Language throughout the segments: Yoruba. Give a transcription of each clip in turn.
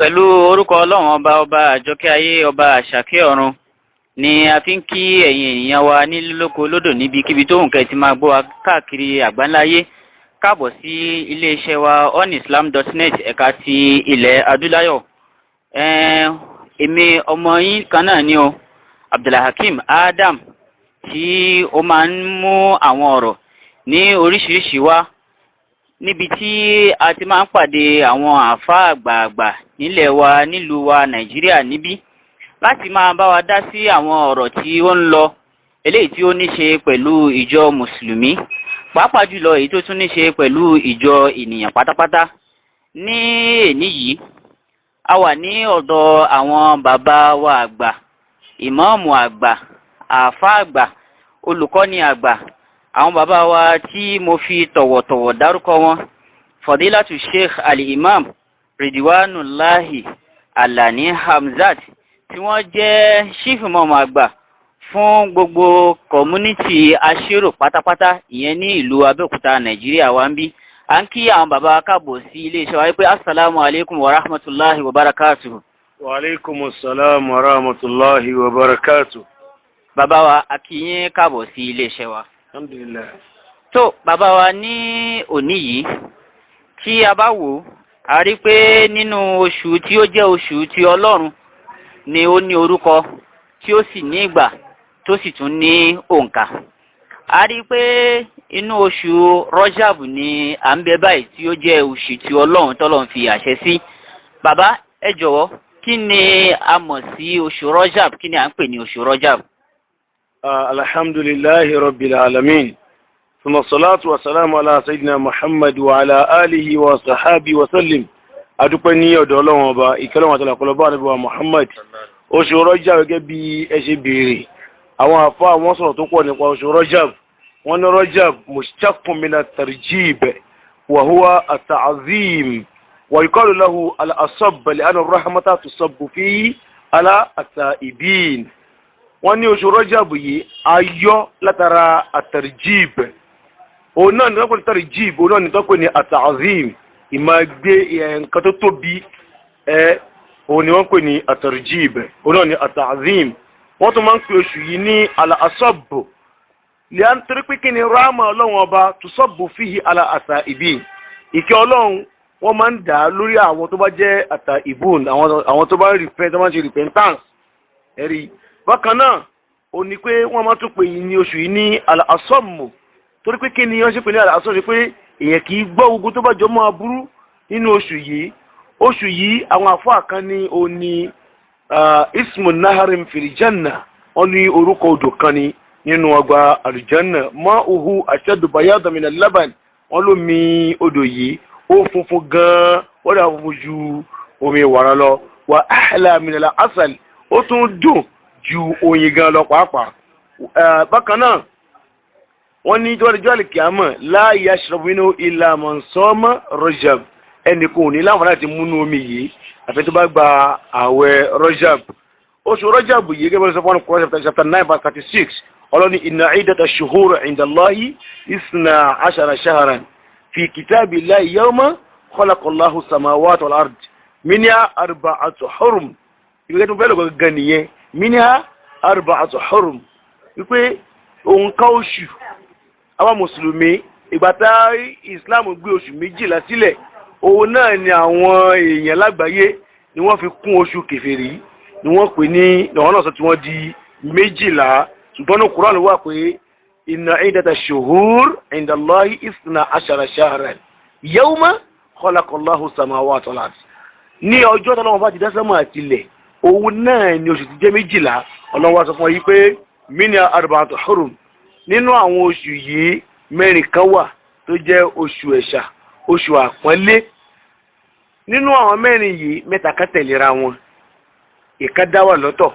pẹ̀lú orúkọ ọlọ́run ọba àjọkẹ́ ayé ọba àṣàkẹ́ ọ̀run ni a fi ń kí ẹ̀yin ènìyàn wa nílé lóko lódò níbikíbi tó hùn kẹ́ ti máa gbọ́ wa káàkiri àgbáńláyé káàbọ̀ sí iléeṣẹ́ wa onislam.net ẹ̀ka ti ilẹ̀ adúláyọ̀. Èmi ọmọ yín kan náà ni o Abdulhakeem Adam tí ó máa ń mú àwọn ọ̀rọ̀ ní oríṣiríṣi wá níbi tí a ti máa ń pàdé àwọn àáfàá àgbààgbà nílẹ̀ wa nílùú wa Nàìjíríà níbí láti máa bá wa dá sí àwọn ọ̀rọ̀ tí ó ń lọ eléyìí tí ó ní ṣe pẹ̀lú ìjọ mùsùlùmí pàápàá jùlọ èyí tó tún ní ṣe pẹ̀lú ìjọ ènìyàn pátápátá. Ní èní yìí a wà ní ọ̀dọ̀ àwọn bàbá wa àgbà, ìmáàmù àgbà, àáfàá àgbà, olùkọ́ni àgbà, àwọn bàbá wa tí mo fi tọ̀wọ̀tọ̀wọ̀ dárúkọ wọn, Fadilatu Sheikh Al-Imam Ridwanullahi Alani Hamzat tí wọ́n jẹ́ chief imam àgbà fún gbogbo community Ashiro pátápátá ìyẹn ní ìlú Abẹ́òkúta Nàìjíríà wa ń bí. À ń kí àwọn bàbá káàbọ̀ sí iléeṣẹ́ wa pé assalamu alaikum wa rahmatullahi wa barakatuhu. Wa alaikum assalam wa rahmatullahi wa barakatuhu. Bàbá wa a kí yín káàbọ̀ sí iléeṣẹ́ wa. Alhamdulillah. Tó bàbá wa ní òní yìí tí a bá wò a rí pé nínú oṣù tí ó jẹ́ oṣù tí Ọlọ́run ni ó ní orúkọ tí ó sì ní ìgbà tó sì tún ní òǹkà. A rí pé inú oṣù Rọ́jàbù ni à ń bẹ báyìí tí ó jẹ́ oṣù tí Ọlọ́run tọ́lọ́run fi àṣẹ sí. Bàbá ẹ jọ̀wọ́ kí ni a mọ̀ sí oṣù Rọ́jàbù, kí ni à ń pè ní oṣù Rọ́jàbù? Alhamdulillahi rabbil alamin. Thumma salatu wa salamu ala sayyidina Muhammad wa ala alihi wa sahabi wa sallim. Adúpẹ́ ní ọ̀dọ̀ Ọlọ́run ọba ìkẹ́lọ́run àti àlàkọlọ́bá Ànábì wa Muhammad. Oṣù Rọ́jàbù gẹ́gẹ́ bí ẹ ṣe béèrè. Àwọn àfáà wọ́n sọ̀rọ̀ tó pọ̀ nípa oṣù Rọ́jàbù. Wọ́n ní Rọ́jàbù mushtaqqun min at-tarjib wa huwa at-ta'zim wa yuqalu lahu al-asabb li'anna ar-rahmata tusabbu fihi ala at-ta'ibin. Wọ́n ní oṣù Rọ́jàbù yìí ayọ́ látara at-tarjib. Òun náà ní tọ́pẹ́ ní tarjib, òun náà ní tọ́pẹ́ ní at-ta'zim. Ìmá gbé nǹkan tó tóbi òun ni wọ́n pè ní at-tarjib, òun náà ní at-ta'zim. Wọ́n tún máa ń pè oṣù yìí ní al-asabb lẹ́yìn torí pé kí ni ráàmà Ọlọ́run ọba tusabbu fihi ala at-ta'ibin. Ìkẹ́ Ọlọ́run wọ́n máa ń dà lórí àwọn tó bá jẹ́ at-ta'ibun, àwọn tó bá ń repent, tó máa ń ṣe repentance. Ẹ̀rí bákan náà ó ní pé wọ́n máa tún pè yìí ní oṣù yìí ní al-asamm torí pé kí ni wọ́n ṣe pè ní al-asamm ṣe pé èèyàn kì í gbọ́ ogun tó bá jọ mọ́ aburú nínú oṣù yìí. Oṣù yìí àwọn àfáà kan ní ó ní ismu naharin fil janna, wọ́n ní orúkọ odò kan ní nínú ọgbà àlùjánà, ma'uhu ashaddu bayadan min al-laban, wọ́n ló mi odò yìí ó funfun gan-an, wọ́n dà funfun ju omi wàrà lọ, wa ahla min al-asal, ó tún dùn ju oyin gan lọ pàápàá. Bákan náà wọ́n ní jọ́lẹ̀jọ́ àlìkìámọ̀ la yashrabu minhu illa man sama Rajab, ẹnì kò ní láǹfààní láti múnú omi yìí àfi tó bá gba àwẹ̀ Rajab. Oṣù Rajab yìí gẹ́gẹ́ bí wọ́n sọ fún Quran chapter 9 verse 36, ọlọ́ni inna iddata ash-shuhuri 'inda Allahi 12 shahran fi kitabillahi yawma khalaqa Allahu as-samawati wal ard minha arba'atu hurum. Ìgbésẹ̀ tó bẹ́ẹ̀ lọ́gọ́ gan nìyẹn, minha arba'atu hurum, wípé òǹkà oṣù àwọn mùsùlùmí ìgbà tá Islam gbé oṣù 12 sílẹ̀, òun náà ni àwọn èèyàn lágbàáyé ni wọ́n fi kún oṣù kèfèrí, ni wọ́n pè ní àwọn náà sọ tí wọ́n di 12. Ṣùgbọ́n ní Kùránì wà pé inna iddata ash-shuhur 'inda Allahi 12 shahran yawma khalaqa Allahu as-samawati wal ard. Ní ọjọ́ tó lọ́wọ́ bá ti dá sánmọ̀ àti ilẹ̀, òun náà ni oṣù ti jẹ́ 12. Ọlọ́run wá sọ fún yí pé minha arba'atu hurum, nínú àwọn oṣù yìí mẹ́rin kan wà tó jẹ́ oṣù ẹ̀ṣà, oṣù àpọ́nlé. Nínú àwọn mẹ́rin yìí mẹ́ta kan tẹ̀léra wọn, ìkan dá wà lọ́tọ̀.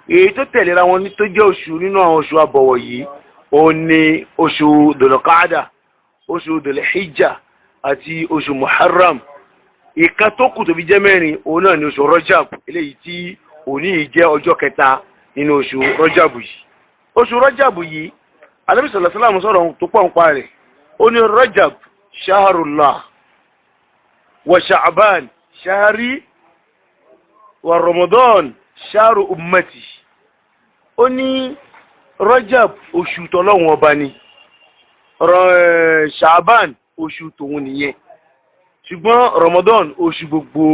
Èyí tó tẹ̀léra wọn tó jẹ́ oṣù nínú àwọn oṣù àbọ̀wọ̀ yìí òun ni oṣù Dhul-Qa'dah, oṣù Dhul-Hijjah àti oṣù Muharram. Ìkan tó kù tó fi jẹ́ mẹ́rin òun náà ni oṣù Rajab, eléyìí tí òní yìí jẹ́ ọjọ́ kẹta nínú oṣù Rajab yìí. Oṣù Rajab yìí Ànábì sallallahu alaihi wasallam sọ̀rọ̀ tó pọ̀ ń pa rẹ̀, ó ní Rajab shahrullah wa Sha'ban shahri wa Ramadan sharu ummati ó ní Rajab oṣù tọlọ́hun ọba ni Sha'ban oṣù tòun nìyẹn ṣùgbọ́n Ramadan oṣù gbogbo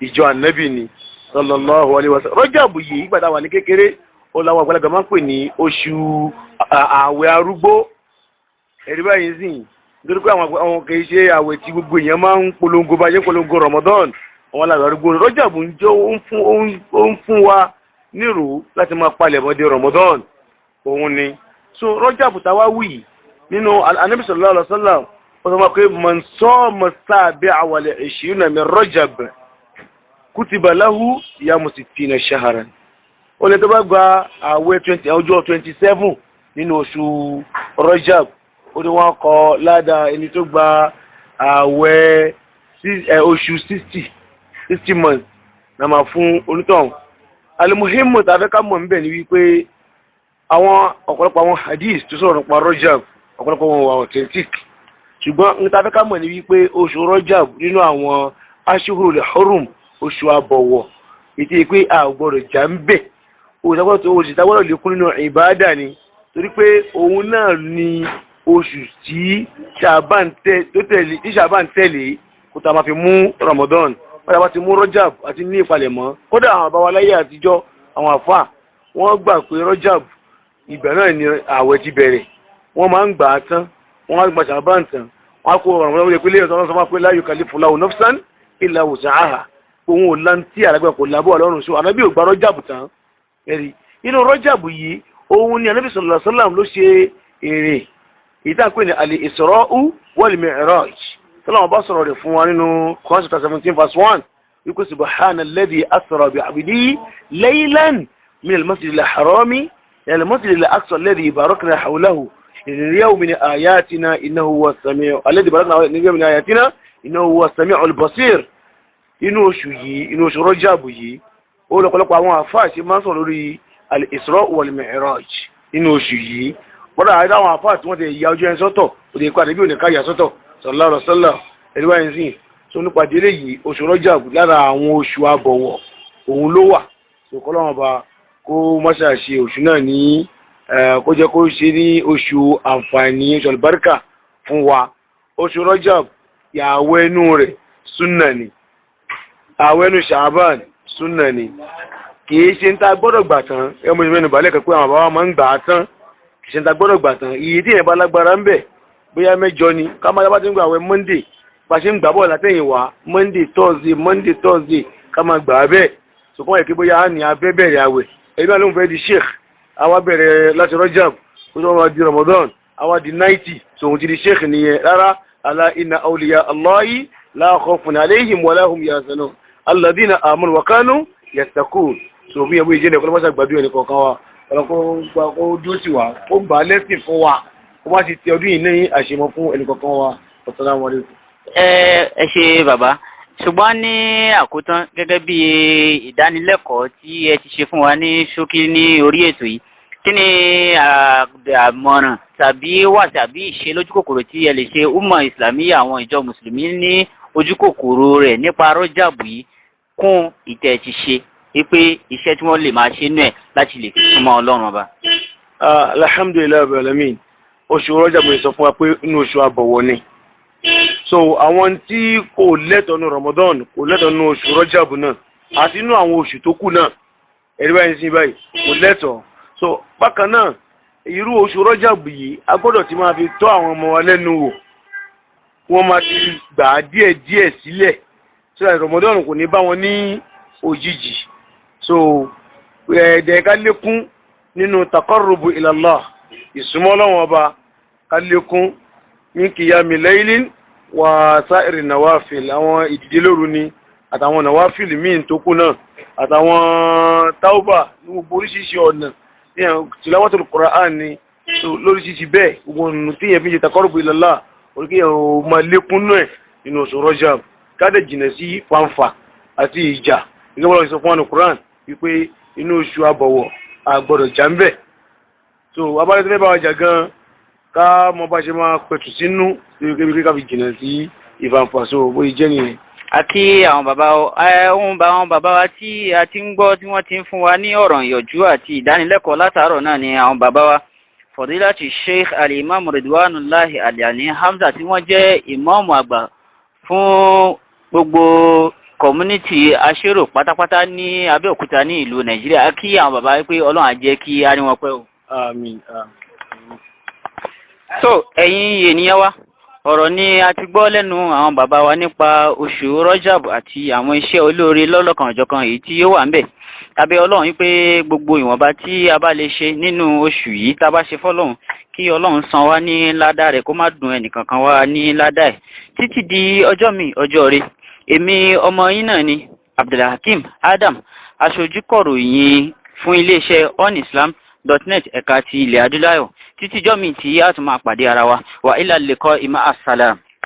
ìjọ ànábì ni sallallahu alaihi wasallam. Rajab yìí ìgbàdá wà ní kékeré ó láwọn àgbàlagbà máa ń pè ní oṣù ààwẹ̀ arúgbó ẹ̀rí báyìí sì nítorí pé àwọn kì í ṣe ààwẹ̀ tí gbogbo èèyàn máa ń polongo bá ṣe polongo Ramadan àwọn ààwẹ̀ arúgbó Rajab ń jọ ó ń fún wa nírò láti máa palẹ̀ mọ́ Ramadan òun ni. So Rajab táwa wì nínú Ànábì sallallahu alaihi wasallam ó sọ pé man sama sabi'a wal 20 min Rajab kutiba lahu siyamu 60 shahran. Ó lè tó bá gba àwẹ̀ ọjọ́ 27 nínú oṣù Rajab ó ní wọ́n kọ ládàá ẹni tó gba àwẹ̀ oṣù 60 months náà máa fún onítọ̀hún. Al-muhimmu tàbí ká mọ̀ níbẹ̀ ni wípé àwọn ọ̀pọ̀lọpọ̀ àwọn hadith tó sọ̀rọ̀ nípa Rajab ọ̀pọ̀lọpọ̀ wọn wà authentic ṣùgbọ́n ní tàbí ká mọ̀ ní wípé oṣù Rajab nínú àwọn ashhurul hurum oṣù àbọ̀wọ̀ ìtì pé a gbọ́dọ̀ jà ń bẹ̀ òṣìṣàgbọ́dọ̀ lékún nínú ìbáadà ni torí pé òun náà ni oṣù tí Sha'ban tẹ̀lé kó tá a máa fi mú Ramadan wọ́n bá ti mú Rajab àti ní ìpalẹ̀mọ́ kódà àwọn àbáwá láyé àtijọ́ àwọn àfà wọ́n gbà pé Rajab ìgbà náà ni àwẹ̀ ti bẹ̀rẹ̀ wọ́n máa ń gbà á tán wọ́n á gbà Sha'ban tán wọ́n á kó Ramadan wọlé pé lẹ́yìn tó wọ́n sọ pé la yukallifu Allahu nafsan illa wus'aha òun ò lántí àlágbà kò lábọ̀ ọlọ́run sọ Ànábì ò gba Rajab tán ẹ̀rí inú Rajab yìí òun ni Ànábì sallallahu alaihi wasallam ló ṣe èrè ìtàkùn ní al-Isra'u wal-Mi'raj tọ́lọ́wọ́n bá sọ̀rọ̀ rẹ̀ fún wa nínú Quran 17 verse 1 wípé subhana alladhi asra bi 'abdihi laylan min al-masjid al-harami ila al-masjid al-aqsa alladhi barakna hawlahu لنريه من آياتنا إنه هو السميع الذي بلغنا من آياتنا إنه هو السميع البصير. inú oṣù yìí inú oṣù Rajab yìí ó lọ́pọ̀lọpọ̀ àwọn àfáà ṣe máa ń sọ̀rọ̀ lórí al-Isra wal-Mi'raj nínú oṣù yìí wọ́n dáa àwọn àfáà tí wọ́n ti ya ojú ẹni sọ́tọ̀ ó lè kọ́ àdébí òní káyà sọ́tọ̀ sallallahu alaihi wasallam ẹ̀rí wáyé sí tó nípa délé yìí oṣù Rajab lára àwọn oṣù àbọ̀wọ̀ òun ló wà ṣòkòlọ́wọ́n ọba kó mọ́ṣáṣe oṣù náà ní kó jẹ́ kó ṣe ní oṣù àǹfààní oṣù àlùbáríkà fún wa. Oṣù Rajab yàwó ẹnu rẹ̀ súnà ni àwẹ̀ ẹnu Sha'ban súnà ni kìí ṣe ń ta gbọ́dọ̀ gbà tán ẹmọ ìmẹ́nu balẹ̀ kan pé àwọn bàbá máa ń gbà á tán kìí ṣe ń ta gbọ́dọ̀ gbà tán iye tí ìyẹn bá lágbára ń bẹ̀ bóyá mẹ́jọ ni ká máa bá ti ń gbà àwẹ̀ Monday bá ṣe ń gbà bọ̀ látẹ̀yìn wá Monday Thursday ká máa gbà á bẹ́ẹ̀ sọ̀kọ́ yẹ kí bóyá á ní abẹ́ bẹ̀rẹ̀ àwẹ̀ ẹ̀mí àlóhùn fẹ́ di sheikh àwa bẹ̀rẹ̀ láti Rajab ó sọ wọn di Ramadan àwa di 90 tòun ti di sheikh nìyẹn rárá ala inna awliya Allahi la khawfun alayhim wa lahum yahzanun alladhina amanu wa kanu yattaqun. So bí ẹbú ìjẹ́ ẹ̀kọ́ lọ́pàá gbàdúrà ẹni kọ̀ọ̀kan wa ọ̀rọ̀kọ́ ó dúró sí wa ó gbà lẹ́sìn fún wa ó má ti tẹ ọdún yìí ní àṣemọ fún ẹni kọ̀ọ̀kan wa. Assalamu alaikum. ẹ ṣe bàbá ṣùgbọ́n ní àkótán gẹ́gẹ́ bí ìdánilẹ́kọ̀ọ́ tí ẹ ti ṣe fún wa ní ṣókí ní orí ètò yìí kí ni àmọ̀ràn tàbí wà tàbí ìṣe lójúkòkòrò tí ẹ lè ṣe umma islamiyya àwọn ìjọ mùsùlùmí ní ojúkòkòrò rẹ̀ nípa Rajab yìí kún ìtẹ̀ ti ṣe wípé iṣẹ́ tí wọ́n lè máa ṣe nú ẹ̀ láti lè fi súnmọ́ Ọlọ́run ọba. Alhamdulillahi rabbil alamin oṣù Rajab yìí sọ fún wa pé inú oṣù àbọ̀wọ̀ ni so àwọn tí kò lẹ́tọ̀ọ́ nínú Ramadan kò lẹ́tọ̀ọ́ nínú oṣù Rajab náà àti inú àwọn oṣù tó kù náà ẹ̀rí báyìí sí báyìí kò lẹ́tọ̀ọ́. So bákan náà irú oṣù Rajab yìí a gbọ́dọ̀ ti máa fi tọ́ àwọn ọmọ wa lẹ́nu wò wọ́n máa ti gbà á díẹ̀ sílẹ̀ so that Ramadan kò ní bá wọn ní òjijì. So ẹ̀ẹ́dẹ̀ ká lékún nínú taqarrubu ila Allah ìsúnmọ́ Ọlọ́run ọba ká lékún ní qiyamil laylin wa sa'iri nawafil àwọn ìdíje lóru ni àtàwọn nawafil míì tó kù náà àtàwọn tauba ní gbogbo oríṣiríṣi ọ̀nà tilawatul Qur'an ni lóríṣiríṣi bẹ́ẹ̀ gbogbo ọ̀nà tí yẹn fi ṣe taqarrubu ila Allah oríkèyàn ò máa lékún náà nínú oṣù Rajab káàdé jìnà sí fanfa àti ìjà nígbà wọn sọ fún wọn ní Qur'an wípé inú oṣù àbọ̀wọ̀ àgbọ̀dọ̀ jà ń bẹ̀. So abájọ́ tó fẹ́ bá wa jà gan ká mọ bá ṣe máa pẹ̀tù sínú kébi ká fi jìnà sí ìfanfa so bóyá jẹ́ nìyẹn. àkí àwọn bàbá wa tí a ti ń gbọ́ tí wọ́n ti ń fún wa ní ọ̀rọ̀ ìyọ̀jú àti ìdánilẹ́kọ̀ọ́ látàárọ̀ náà ni àwọn bàbá wa Fadilati Sheikh Al-Imam Ridwanullahi Al-Yani Hamza tí wọ́n jẹ́ ìmáàmù àgbà fún gbogbo community aṣèrò pátápátá ní Abẹ́òkúta ní ìlú Nàìjíríà. Kí àwọn bàbá pé Ọlọ́run á jẹ́ kí a rí wọn pẹ́ o. Àmín. So ẹ̀yin ènìyàn wa, ọ̀rọ̀ ni a ti gbọ́ lẹ́nu àwọn bàbá wa nípa oṣù Rajab àti àwọn iṣẹ́ olóore lọ́lọ́kan-ò-jọ̀kan èyí tí ó wà ń bẹ̀. Abẹ́ Ọlọ́run pé gbogbo ìwọ̀nba tí a bá lè ṣe nínú oṣù yìí tá a bá ṣe fọ́lọ́run kí Ọlọ́run san wá ní ládàá rẹ̀ kó má dùn ẹnìkankan wá ní ládàá ẹ̀. Títí di ọjọ́ mi ọjọ́ rẹ̀, èmi ọmọ yín náà ni Abdulhakeem Adam, aṣojúkọ̀ròyìn fún iléeṣẹ́ onislam.net ẹ̀ka ti ilẹ̀ adúláyọ̀. Títí ọjọ́ mi tí a tún máa pàdé ara wa, wa ilal liqa'i ma'a salam.